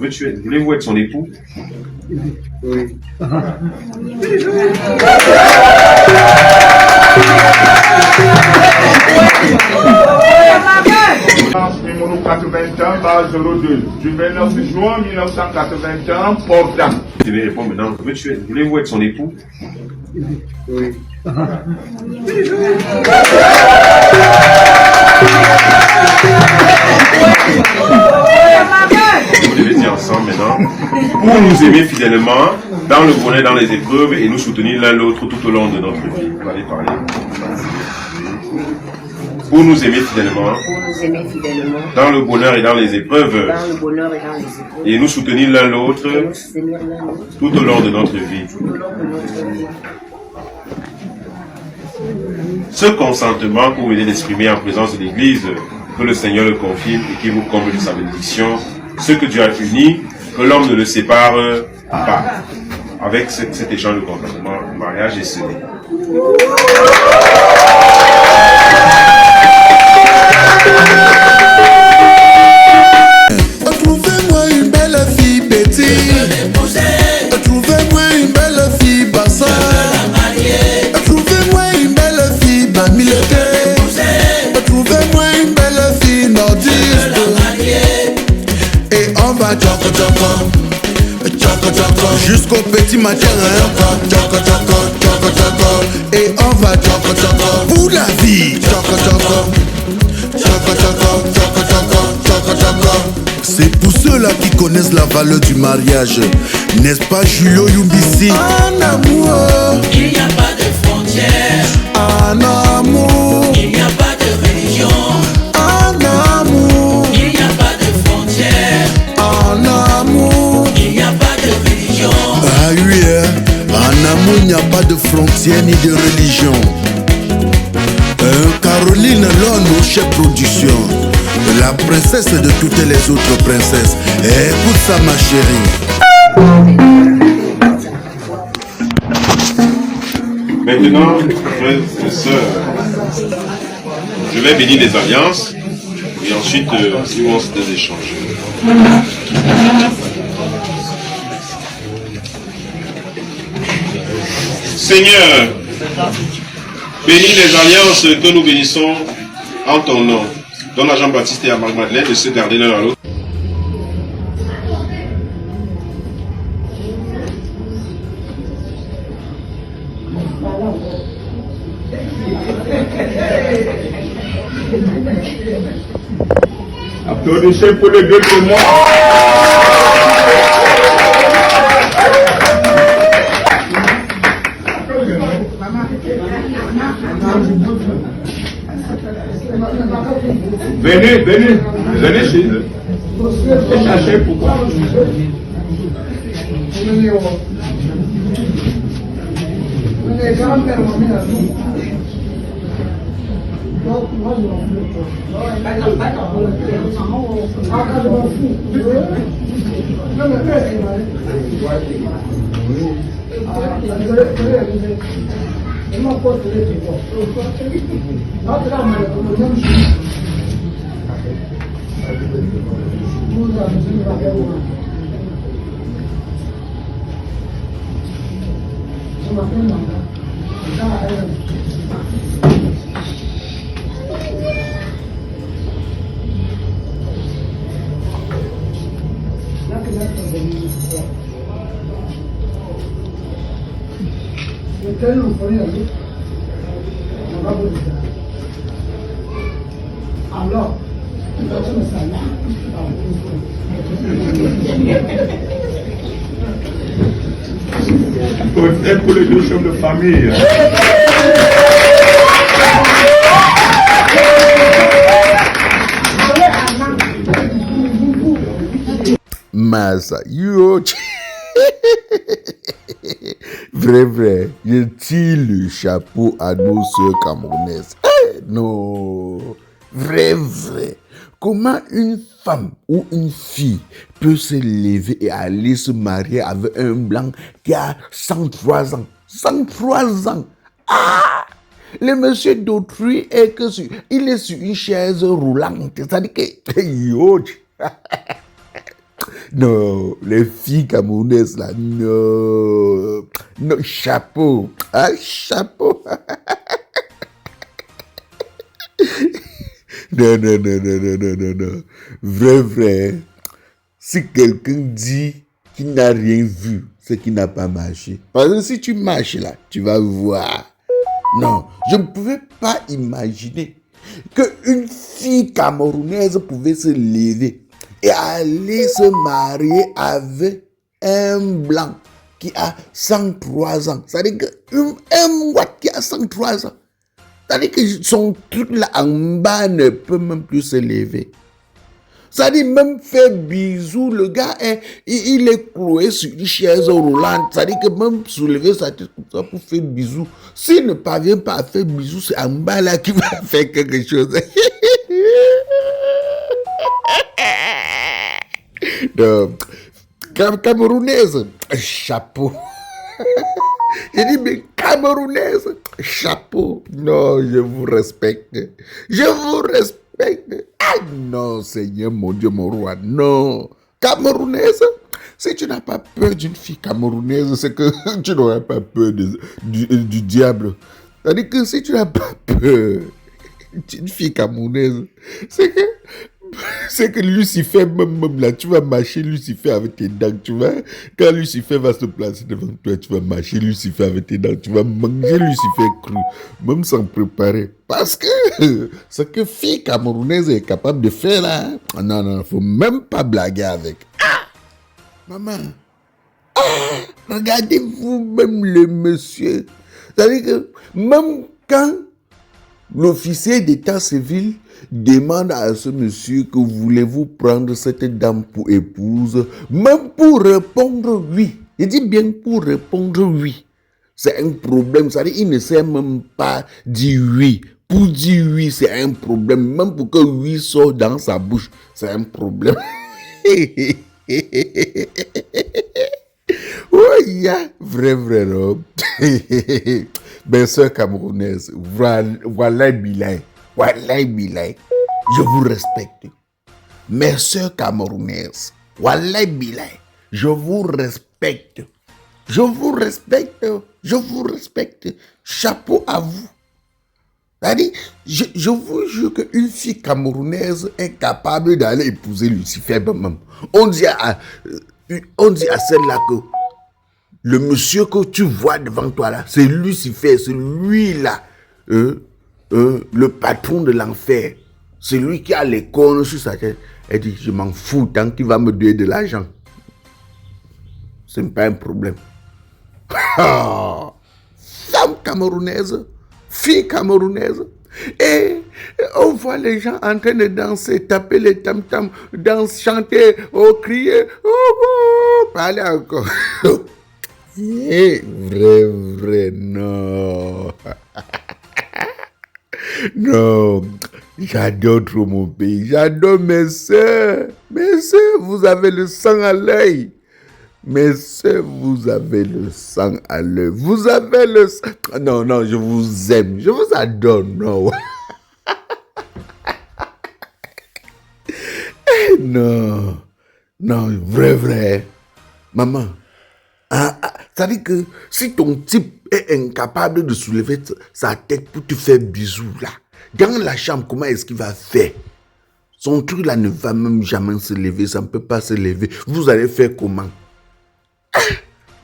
Voulez-vous être son époux? Oui. Numéro 81, base 02, du 29 juin 1981, portant. Vous devez répondre maintenant. Voulez-vous être son époux? Oui. Vous devez dire ensemble maintenant. Pour nous aimer fidèlement, dans le bonheur, dans les épreuves, et nous soutenir l'un l'autre tout au long de notre vie. Vous allez parler. Pour nous aimer fidèlement, dans le bonheur et dans les épreuves, et nous soutenir l'un l'autre tout au long de notre vie. Ce consentement que vous venez d'exprimer en présence de l'Église, que le Seigneur le confirme et qu'il vous comble de sa bénédiction. Ce que Dieu a uni, que l'homme ne le sépare pas. Avec cet échange de consentement, le mariage est scellé. Trouvez-moi une belle fille petite. Trouvez-moi une belle fille bassa. Trouvez-moi une belle fille bamileke. Trouvez-moi une belle fille nordiste. Et on va tchoko tchoko, tchoko tchoko, jusqu'au petit matin. Tchoko tchoko, tchoko tchoko. Et on va tchoko tchoko pour la vie. Tchoko tchoko, tchoko tchoko, tchoko tchoko, tchoko tchoko. C'est pour ceux-là qui connaissent la valeur du mariage. N'est-ce pas, Julio Yumbisi? En amour, il n'y a pas de frontières. En amour, Il n'y a pas de religion. en amour, Il n'y a pas de frontières. en amour. Il n'y a pas de religion. Ah oui, hein? En amour, il n'y a pas de frontières ni de religion. Caroline Lone, chef production, la princesse de toutes les autres princesses. Écoute ça, ma chérie. Maintenant, frères et sœurs, je vais bénir les alliances et ensuite nous allons se échanger. Seigneur, bénis les alliances que nous bénissons en ton nom. Donne à Jean-Baptiste et à Marie-Madeleine de se garder l'un à l'autre. Applaudissez pour les deux témoins. Venez, venez, venez chez eux. Et cherchez pourquoi. Alors, Peut-être pour les deux chefs de famille. Massa, yo. Vrai, je tire le chapeau à nos soeurs camerounaises. Non, vrai. Comment une femme ou une fille peut se lever et aller se marier avec un blanc qui a 103 ans? 103 ans. Ah! Le monsieur d'autrui est que il est sur une chaise roulante. C'est-à-dire que, yo, Non, les filles camerounaises là, non. Non, chapeau. Ah, chapeau. Non, non, non, non, non, non, non, non. Vrai, vrai. Si quelqu'un dit qu'il n'a rien vu, c'est qu'il n'a pas marché. Parce que si tu marches là, tu vas voir. Non, je ne pouvais pas imaginer qu'une fille camerounaise pouvait se lever et aller se marier avec un blanc qui a 103 ans. C'est-à-dire qu'un Mouat qui a 103 ans. C'est-à-dire que son truc là en bas ne peut même plus se lever. C'est-à-dire même faire bisous, le gars, il est cloué sur une chaise roulante. C'est-à-dire que même soulever sa tête comme ça pour faire bisous. S'il ne parvient pas à faire bisous, c'est en bas là qu'il va faire quelque chose. Donc, Camerounaise, chapeau. J'ai dit, mais Camerounaise, chapeau. Non, je vous respecte. Je vous respecte. Ah non, Seigneur, mon Dieu, mon roi, non. Camerounaise, si tu n'as pas peur d'une fille camerounaise, c'est que tu n'auras pas peur du diable. C'est-à-dire que si tu n'as pas peur d'une fille camerounaise, c'est que Lucifer, même là, tu vas marcher Lucifer avec tes dents, tu vois. Quand Lucifer va se placer devant toi, tu vas marcher Lucifer avec tes dents, tu vas manger Lucifer cru, même sans préparer. Parce que ce que fille camerounaise est capable de faire là, non, non, il ne faut même pas blaguer avec. Ah, maman, regardez-vous même le monsieur. C'est-à-dire que même quand l'officier d'état civil demande à ce monsieur que voulez-vous prendre cette dame pour épouse, même pour répondre oui. Il dit bien pour répondre oui. C'est un problème. C'est-à-dire qu'il ne sait même pas dire oui. Pour dire oui, c'est un problème. Même pour que oui sorte dans sa bouche, c'est un problème. Oh, yeah. Vrai, non. Ben, sœur camerounaise, voilà Bilay. Wallah Bilay, je vous respecte. Mes sœurs camerounaises, Wallah Bilay, je vous respecte. Je vous respecte. Je vous respecte. Chapeau à vous. C'est-à-dire, je vous jure qu'une fille camerounaise est capable d'aller épouser Lucifer même. On dit à celle-là que le monsieur que tu vois devant toi là, c'est Lucifer, c'est lui-là. Le patron de l'enfer, c'est lui qui a les cornes sur sa tête. Elle dit, je m'en fous tant qu'il va me donner de l'argent. Ce n'est pas un problème. Femme camerounaise, fille camerounaise. Et on voit les gens en train de danser, taper les tam-tams, danser, chanter, crier, parler encore. Vrai, non. Non, j'adore trop mon pays, j'adore mes soeurs. Mes soeurs, vous avez le sang à l'œil. Mes soeurs, vous avez le sang à l'œil. Vous avez le sang. Non, non, je vous aime, je vous adore, non. Non, non, vrai. Maman, c'est-à-dire que si ton type est incapable de soulever sa tête pour te faire bisous là, dans la chambre, comment est-ce qu'il va faire? Son truc là ne va même jamais se lever, ça ne peut pas se lever. Vous allez faire comment?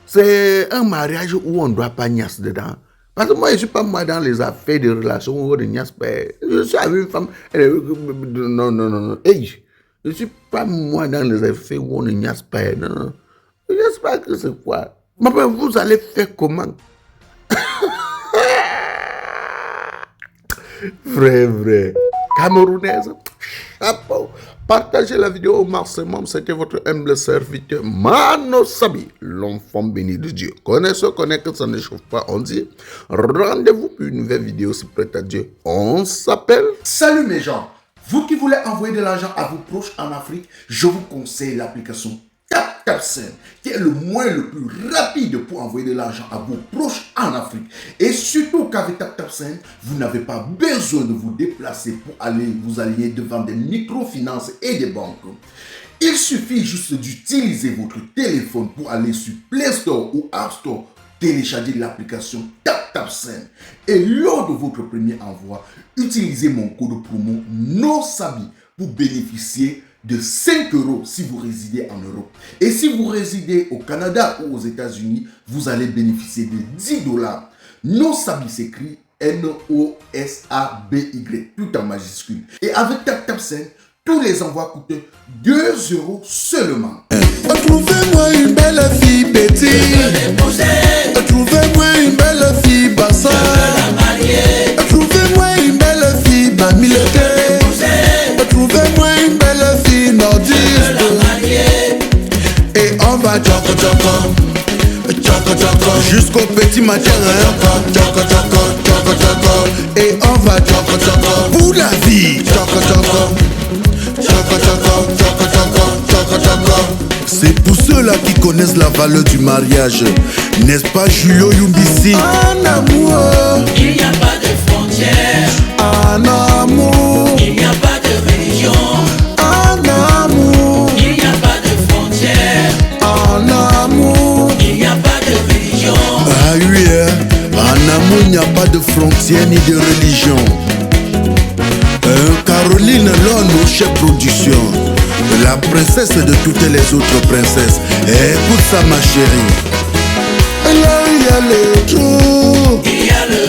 C'est un mariage où on ne doit pas niasse dedans. Parce que moi, je ne suis pas moi dans les affaires de relations où on niasse pas. Je suis avec une femme. Non. Hey, je ne suis pas moi dans les affaires où on ne niasse pas. Non. Je ne sais pas que c'est quoi. Mais vous allez faire comment? Vrai. Camerounaise, chapeau. Partagez la vidéo au maximum. C'était votre humble serviteur Mano Sabi, l'enfant béni de Dieu. Connaissez que ça ne chauffe pas, on dit. Rendez-vous pour une nouvelle vidéo, si prête à Dieu. On s'appelle. Salut mes gens. Vous qui voulez envoyer de l'argent à vos proches en Afrique, je vous conseille l'application TapTapSend, qui est le moyen le plus rapide pour envoyer de l'argent à vos proches en Afrique. Et surtout qu'avec TapTapSend, vous n'avez pas besoin de vous déplacer pour aller vous aligner devant des microfinances et des banques. Il suffit juste d'utiliser votre téléphone pour aller sur Play Store ou App Store, télécharger l'application TapTapSend. Et lors de votre premier envoi, utilisez mon code promo NOSABI pour bénéficier de 5 € si vous résidez en Europe. Et si vous résidez au Canada ou aux États-Unis, vous allez bénéficier de 10 $. NOSABI s'écrit NOSABY, tout en majuscule. Et avec TapTapSend, tous les envois coûtent 2 € seulement. Trouvez-moi une belle fille petite. Trouvez-moi une belle fille bassa. Trouvez-moi une belle fille bamileke. Trouvez-moi une belle fille nordiste. Et on va tchoko tchoko, tchoko tchoko, jusqu'au petit matin. Tchoko tchoko, tchoko tchoko. Et on va tchoko tchoko pour la vie. Tchoko tchoko, tchoko tchoko, tchoko tchoko, tchoko tchoko. C'est pour ceux-là qui connaissent la valeur du mariage. N'est-ce pas Julio Yumbisi? En amour, Il n'y a pas de frontières. en amour, Il n'y a pas de religion. en amour, Il n'y a pas de frontières. en amour. Il n'y a pas de religion. Ah oui, hein? En amour, il n'y a pas de frontières ni de religion. Caroline Lone, chef production, la princesse de toutes les autres princesses. Écoute ça ma chérie. Là il y a le trou, Il y a le